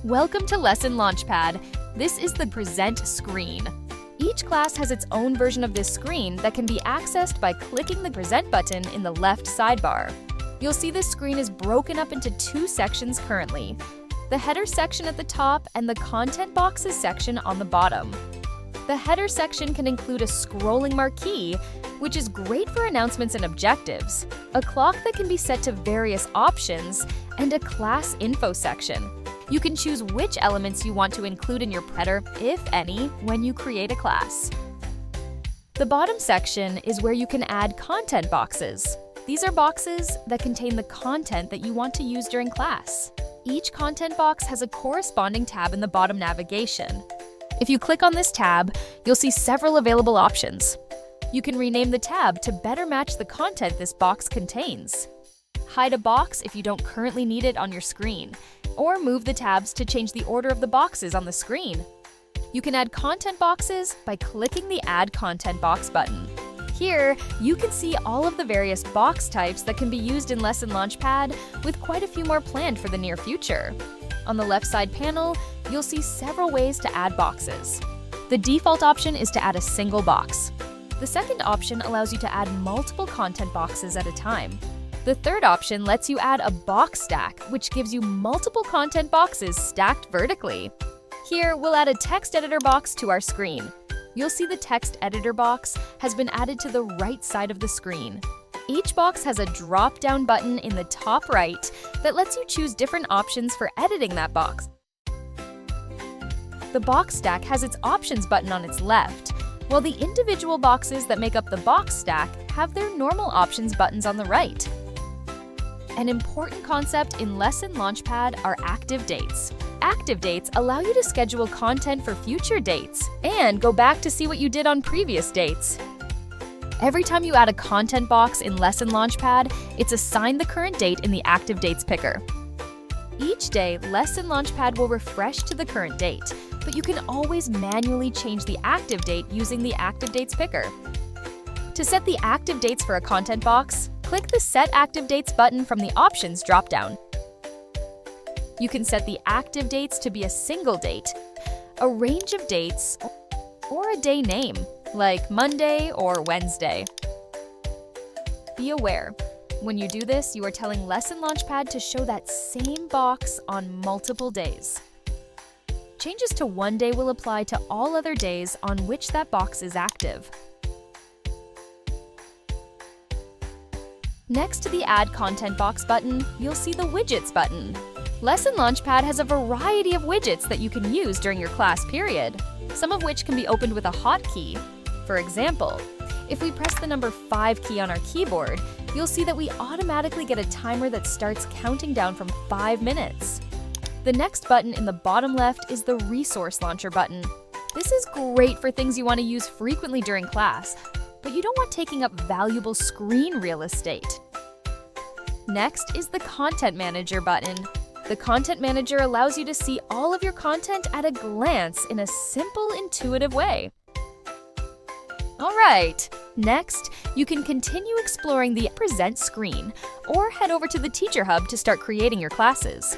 Welcome to Lesson Launchpad. This is the Present screen. Each class has its own version of this screen that can be accessed by clicking the Present button in the left sidebar. You'll see this screen is broken up into two sections currently: the header section at the top and the content boxes section on the bottom. The header section can include a scrolling marquee, which is great for announcements and objectives, a clock that can be set to various options, and a class info section. You can choose which elements you want to include in your header, if any, when you create a class. The bottom section is where you can add content boxes. These are boxes that contain the content that you want to use during class. Each content box has a corresponding tab in the bottom navigation. If you click on this tab, you'll see several available options. You can rename the tab to better match the content this box contains. Hide a box if you don't currently need it on your screen, or move the tabs to change the order of the boxes on the screen. You can add content boxes by clicking the Add Content Box button. Here, you can see all of the various box types that can be used in Lesson Launchpad, with quite a few more planned for the near future. On the left side panel, you'll see several ways to add boxes. The default option is to add a single box. The second option allows you to add multiple content boxes at a time. The third option lets you add a box stack, which gives you multiple content boxes stacked vertically. Here, we'll add a text editor box to our screen. You'll see the text editor box has been added to the right side of the screen. Each box has a drop-down button in the top right that lets you choose different options for editing that box. The box stack has its options button on its left, while the individual boxes that make up the box stack have their normal options buttons on the right. An important concept in Lesson Launchpad are active dates. Active dates allow you to schedule content for future dates and go back to see what you did on previous dates. Every time you add a content box in Lesson Launchpad, it's assigned the current date in the Active Dates picker. Each day, Lesson Launchpad will refresh to the current date, but you can always manually change the active date using the Active Dates picker. To set the active dates for a content box, click the Set Active Dates button from the Options dropdown. You can set the active dates to be a single date, a range of dates, or a day name, like Monday or Wednesday. Be aware, when you do this, you are telling Lesson Launchpad to show that same box on multiple days. Changes to one day will apply to all other days on which that box is active. Next to the Add Content Box button, you'll see the Widgets button. Lesson Launchpad has a variety of widgets that you can use during your class period, some of which can be opened with a hotkey. For example, if we press the number 5 key on our keyboard, you'll see that we automatically get a timer that starts counting down from 5 minutes. The next button in the bottom left is the Resource Launcher button. This is great for things you want to use frequently during class, but you don't want taking up valuable screen real estate. Next is the Content Manager button. The Content Manager allows you to see all of your content at a glance in a simple, intuitive way. All right, next, you can continue exploring the Present screen or head over to the Teacher Hub to start creating your classes.